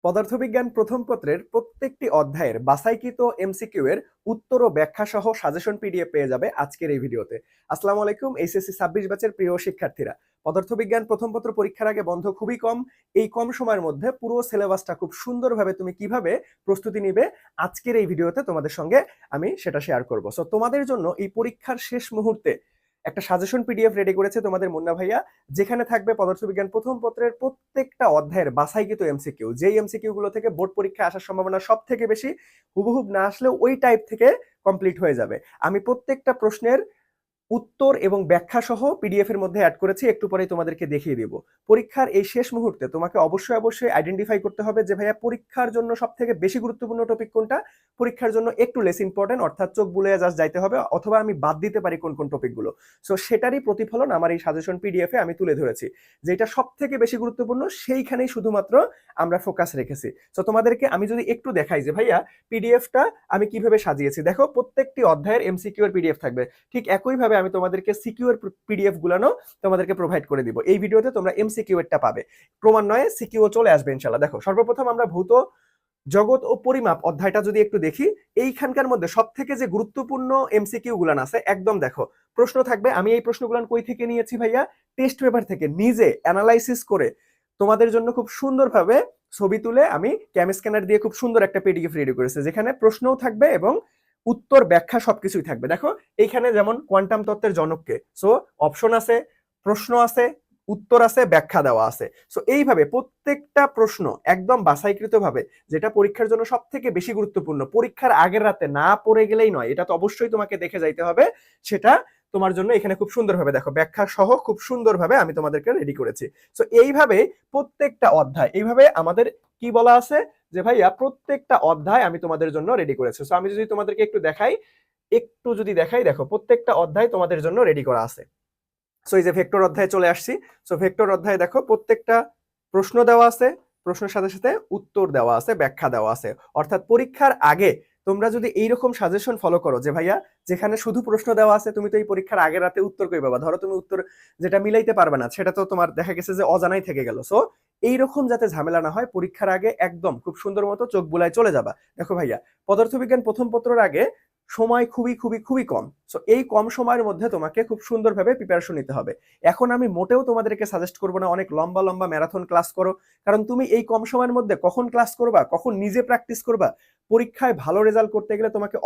পদার্থবিজ্ঞান প্রথম পত্রের প্রত্যেকটি অধ্যায়ের বাছাইকৃত এমসিকিউ এর উত্তর ও ব্যাখ্যা সহ সাজেশন পিডিএফ পেয়ে যাবে আজকের এই ভিডিওতে। আসসালামু আলাইকুম এইচএসসি 26 ব্যাচের প্রিয় শিক্ষার্থীরা। পদার্থবিজ্ঞান প্রথম পত্র পরীক্ষার আগে বন্ধ খুবই কম। এই কম সময়ের মধ্যে পুরো সিলেবাসটা খুব সুন্দরভাবে তুমি কিভাবে প্রস্তুতি নিবে আজকের এই ভিডিওতে তোমাদের সঙ্গে আমি সেটা শেয়ার করব। সো তোমাদের জন্য এই পরীক্ষার শেষ মুহূর্তে একটা সাজেশন পিডিএফ রেডি করেছে তোমাদের মুন্না ভাইয়া, যেখানে থাকবে পদার্থবিজ্ঞান প্রথম পত্রের প্রত্যেকটা অধ্যায়ের বাছাইকৃত এমসিকিউ। যেই এমসিকিউ গুলো থেকে বোর্ড পরীক্ষায় আসার সম্ভাবনা সব থেকে বেশি, হুবহুব না আসলেও ওই টাইপ থেকে কমপ্লিট হয়ে যাবে। আমি প্রত্যেকটা প্রশ্নের উত্তর এবং ব্যাখ্যা সহ পিডিএফ এর মধ্যে অ্যাড করেছি, একটু পরেই তোমাদেরকে দেখিয়ে দিব। পরীক্ষার এই শেষ মুহূর্তে তোমাকে অবশ্যই আইডেন্টিফাই করতে হবে যে ভাইয়া পরীক্ষার জন্য সব থেকে বেশি গুরুত্বপূর্ণ টপিক কোনটা, পরীক্ষার জন্য একটু লেস ইম্পর্টেন্ট, অর্থাৎ চোখ বুলিয়ে জাস্ট যাইতে হবে, অথবা আমি বাদ দিতে পারি কোন কোন টপিকগুলো। সো সেটারই প্রতিফলন আমার এই সাজেশন পিডিএফ এ আমি তুলে ধরেছি। যেটা সব থেকে বেশি গুরুত্বপূর্ণ সেইখানেই শুধুমাত্র আমরা ফোকাস রেখেছি। সো তোমাদেরকে আমি যদি একটু দেখাই যে ভাইয়া পিডিএফটা আমি কিভাবে সাজিয়েছি, দেখো প্রত্যেকটি অধ্যায়ের এমসিকিউ এর পিডিএফ থাকবে। ঠিক একইভাবে আমি তোমাদেরকে সিকিউ এর পিডিএফ গুলানো তোমাদেরকে প্রোভাইড করে দিব। এই ভিডিওতে তোমরা এমসিকিউ এরটা পাবে, ক্রমান্বয়ে সিকিউ চলে আসবে ইনশাআল্লাহ। দেখো সর্বপ্রথম আমরা ভৌত জগৎ ও পরিমাপ অধ্যায়টা যদি একটু দেখি, এইখানকার মধ্যে সব থেকে যে গুরুত্বপূর্ণ এমসিকিউ গুলান আছে, একদম দেখো প্রশ্ন থাকবে। আমি এই প্রশ্নগুলান কই থেকে নিয়েছি ভাইয়া? টেস্ট পেপার থেকে নিজে অ্যানালাইসিস করে তোমাদের জন্য খুব সুন্দরভাবে ছবি তুলে আমি ক্যাম স্ক্যানার দিয়ে খুব সুন্দর একটা পিডিএফ রেডি করেছি, যেখানে প্রশ্নও থাকবে এবং উত্তর ব্যাখ্যা সবকিছুই থাকবে। দেখো এইখানে যেমন কোয়ান্টাম তত্ত্বের জনককে, সো অপশন আছে, প্রশ্ন আছে, উত্তর আছে, ব্যাখ্যা দেওয়া আছে। সো এইভাবে প্রত্যেকটা প্রশ্ন একদম বাছাইকৃত ভাবে, যেটা পরীক্ষার জন্য সব থেকে বেশি গুরুত্বপূর্ণ, পরীক্ষার আগের রাতে না পড়ে গেলেই নয়, এটা তো অবশ্যই তোমাকে দেখে যাইতে হবে, সেটা তোমার জন্য এখানে খুব সুন্দরভাবে দেখো ব্যাখ্যা সহ খুব সুন্দরভাবে আমি তোমাদেরকে রেডি করেছি। সো এইভাবে প্রত্যেকটা অধ্যায়, এইভাবে আমাদের কি বলা আছে যে ভাইয়া প্রত্যেকটা অধ্যায় আমি তোমাদের জন্য রেডি করেছি। সো আমি যদি তোমাদেরকে একটু যদি দেখাই, দেখো প্রত্যেকটা অধ্যায় তোমাদের জন্য রেডি করা আছে। সো এই যে ভেক্টর অধ্যায়ে চলে আসছি। সো ভেক্টর অধ্যায়ে দেখো প্রত্যেকটা প্রশ্ন দেওয়া আছে, প্রশ্নের সাথে সাথে উত্তর দেওয়া আছে, ব্যাখ্যা দেওয়া আছে। অর্থাৎ পরীক্ষার আগে তোমরা যদি এইরকম সাজেশন ফলো করো যে ভাইয়া যেখানে শুধু প্রশ্ন দেওয়া আছে, তুমি তো এই পরীক্ষার আগের রাতে উত্তর কই পাবা? ধরো তুমি উত্তর যেটা মিলাইতে পারবে না, সেটা তো তোমার দেখা গেছে যে অজানাই থেকে গেল। সো এইরকম যাতে ঝামেলা না হয়, পরীক্ষার আগে একদম খুব সুন্দর মতো চোখ বুলায় চলে যাবা। দেখো ভাইয়া পদার্থবিজ্ঞান প্রথম পত্রের আগে সময় খুবই খুবই খুবই কম। সো এই কম সময়ের মধ্যে তোমাকে খুব সুন্দরভাবে প্রিপারেশন নিতে হবে। এখন আমি মোটেও তোমাদেরকে সাজেস্ট করবো না অনেক লম্বা লম্বা ম্যারাথন ক্লাস করো, কারণ তুমি এই কম সময়ের মধ্যে কখন ক্লাস করবা, কখন নিজে প্র্যাকটিস করবা? পরীক্ষায় ভালো রেজাল্ট করতে গেলে তোমাকে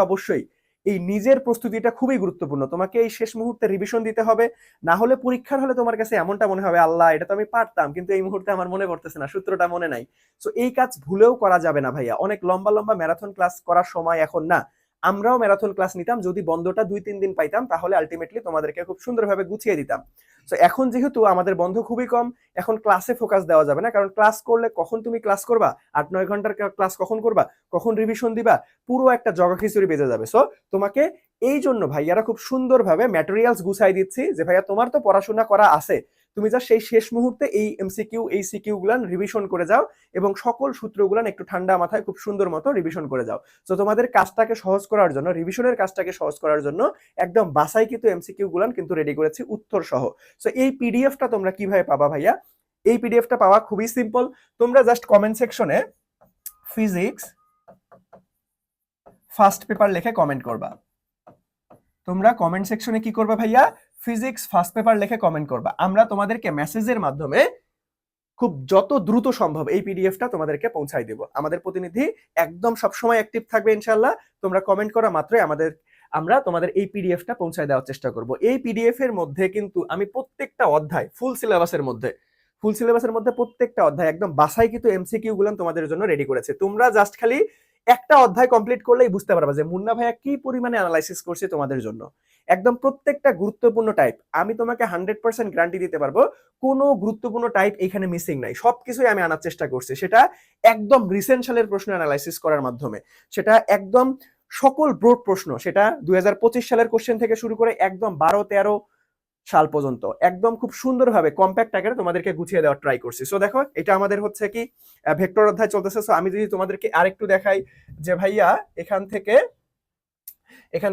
অবশ্যই এই নিজের প্রস্তুতিটা খুবই গুরুত্বপূর্ণ। তোমাকে এই শেষ মুহূর্তে রিভিশন দিতে হবে, না হলে পরীক্ষার হলে তোমার কাছে এমনটা মনে হবে আল্লাহ এটা তো আমি পারতাম, কিন্তু এই মুহূর্তে আমার মনে পড়তেছে না, সূত্রটা মনে নাই। সো এই কাজ ভুলেও করা যাবে না ভাইয়া। অনেক লম্বা লম্বা ম্যারাথন ক্লাস করার সময় এখন না। আমরাও ম্যারাথন ক্লাস নিতাম, যদি বন্ধটা 2-3 দিন পাইতাম তাহলে আলটিমেটলি তোমাদেরকে খুব সুন্দরভাবে গুছিয়ে দিতাম। তো এখন যেহেতু আমাদের বন্ধ খুবই কম, এখন ক্লাসে ফোকাস দেওয়া যাবে না, কারণ ক্লাস করলে কখন তুমি ক্লাস করবা, 8-9 ঘন্টার ক্লাস কখন করবা, কখন রিভিশন দিবা, পুরো একটা জগা খিচুড়ি বেজে যাবে। সো তোমাকে এই জন্য ভাইয়ারা খুব সুন্দরভাবে ম্যাটেরিয়ালস গুছাই দিচ্ছি যে ভাইয়া তোমার তো পড়াশোনা করা আছে, তুমি যা সেই শেষ মুহূর্তে এই এমসিকিউ এই সিকিউ গুলান রিভিশন করে যাও এবং সকল সূত্রগুলান একটু ঠান্ডা মাথায় খুব সুন্দর মতো রিভিশন করে যাও। তো তোমাদের কাজটাকে সহজ করার জন্য, রিভিশনের কাজটাকে সহজ করার জন্য একদম বাছাইকৃত এমসিকিউ গুলান কিন্তু রেডি করেছি উত্তর সহ। সো এই পিডিএফটা তোমরা কিভাবে পাবা ভাইয়া? এই পিডিএফটা পাওয়া খুবই সিম্পল। তোমরা জাস্ট কমেন্ট সেকশনে ফিজিক্স ফার্স্ট পেপার লিখে কমেন্ট করবা। তোমরা কমেন্ট সেকশনে কি করবা ভাইয়া? ফিজিক্স ফার্স্ট পেপার লিখে কমেন্ট করবা। আমরা তোমাদেরকে মেসেজের মাধ্যমে খুব যত দ্রুত সম্ভব এই পিডিএফটা তোমাদেরকে পৌঁছাই দেব। আমাদের প্রতিনিধি একদম সবসময় অ্যাক্টিভ থাকবে ইনশাআল্লাহ। তোমরা কমেন্ট করা মাত্রই আমরা তোমাদের এই পিডিএফটা পৌঁছায় দেওয়ার চেষ্টা করব। এই পিডিএফ এর মধ্যে কিন্তু আমি প্রত্যেকটা অধ্যায় ফুল সিলেবাসের মধ্যে প্রত্যেকটা অধ্যায় একদম বাছাইকৃত এমসিকিউ গুলো তোমাদের জন্য রেডি করেছে। তোমরা জাস্ট খালি একটা অধ্যায় কমপ্লিট করলেই বুঝতে পারবা যে মুন্না ভাইয়া কি পরিমাণে অ্যানালাইসিস করছে তোমাদের জন্য। একদম প্রত্যেকটা গুরুত্বপূর্ণ টাইপ আমি তোমাকে 100% গ্যারান্টি দিতে পারবো, কোনো গুরুত্বপূর্ণ টাইপ এখানে মিসিং নাই। সবকিছুই আমি আনার চেষ্টা করছি, সেটা একদম রিসেন্ট সালের প্রশ্ন অ্যানালাইসিস করার মাধ্যমে, সেটা একদম সকল ব্রড প্রশ্ন, সেটা 2025 সালের কোশ্চেন থেকে শুরু করে একদম 12-13 সাল পর্যন্ত একদম খুব সুন্দরভাবে কম্প্যাক্ট আকারে তোমাদেরকে গুছিয়ে দেওয়ার ট্রাই করছি। সো দেখো এটা আমাদের হচ্ছে কি ভেক্টর অধ্যায় চলতেছে। সো আমি যদি তোমাদেরকে আরেকটু দেখাই যে ভাইয়া এখান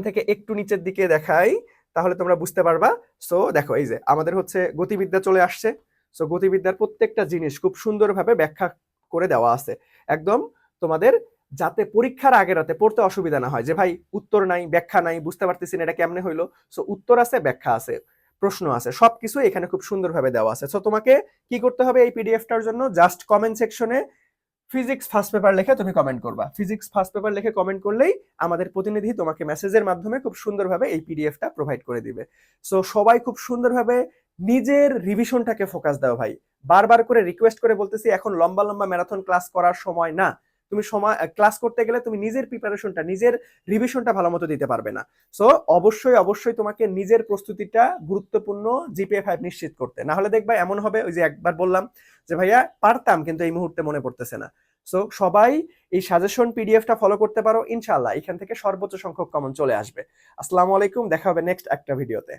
থেকে একটু নিচের দিকে দেখাই, তাহলে তোমরা বুঝতে পারবা। সো দেখো এই যে আমাদের হচ্ছে গতিবিদ্যা চলে আসছে। সো গতিবিদ্যার প্রত্যেকটা জিনিস খুব সুন্দরভাবে ব্যাখ্যা করে দেওয়া আছে একদম তোমাদের, যাতে পরীক্ষার আগে রাতে পড়তে অসুবিধা না হয় যে ভাই উত্তর নাই, ব্যাখ্যা নাই, বুঝতে পারতেছি না এটা কেমনে হইলো। সো উত্তর আছে, ব্যাখ্যা আছে, প্রশ্ন আছে, সবকিছু এখানে খুব সুন্দরভাবে দেওয়া আছে। সো তোমাকে কি করতে হবে এই পিডিএফটার জন্য? জাস্ট কমেন্ট সেকশনে ফিজিক্স ফার্স্ট পেপার লিখে তুমি কমেন্ট করবা। ফিজিক্স ফার্স্ট পেপার লিখে কমেন্ট করলেই আমাদের প্রতিনিধি তোমাকে মেসেজের মাধ্যমে খুব সুন্দরভাবে এই পিডিএফটা প্রোভাইড করে দিবে। সো সবাই খুব সুন্দরভাবে নিজের রিভিশনটাকে ফোকাস দাও ভাই। বারবার করে রিকোয়েস্ট করে বলতেছি, এখন লম্বা লম্বা ম্যারাথন ক্লাস করার সময় না। তুমি সময় ক্লাস করতে গেলে তুমি নিজের প্রিপারেশনটা, নিজের রিভিশনটা ভালো মতো দিতে পারবে না। সো অবশ্যই অবশ্যই তোমাকে নিজের প্রস্তুতিটা গুরুত্বপূর্ণ জিপিএ 5 নিশ্চিত করতে, না হলে দেখবা এমন হবে ওই যে একবার বললাম যে ভাইয়া পারতাম কিন্তু এই মুহূর্তে মনে পড়তেছে না। সো সবাই এই সাজেশন পিডিএফটা ফলো করতে পারো, ইনশাআল্লাহ এখান থেকে সর্বোচ্চ সংখ্যক কমন চলে আসবে। আসসালামু আলাইকুম, দেখা হবে নেক্সট একটা ভিডিওতে।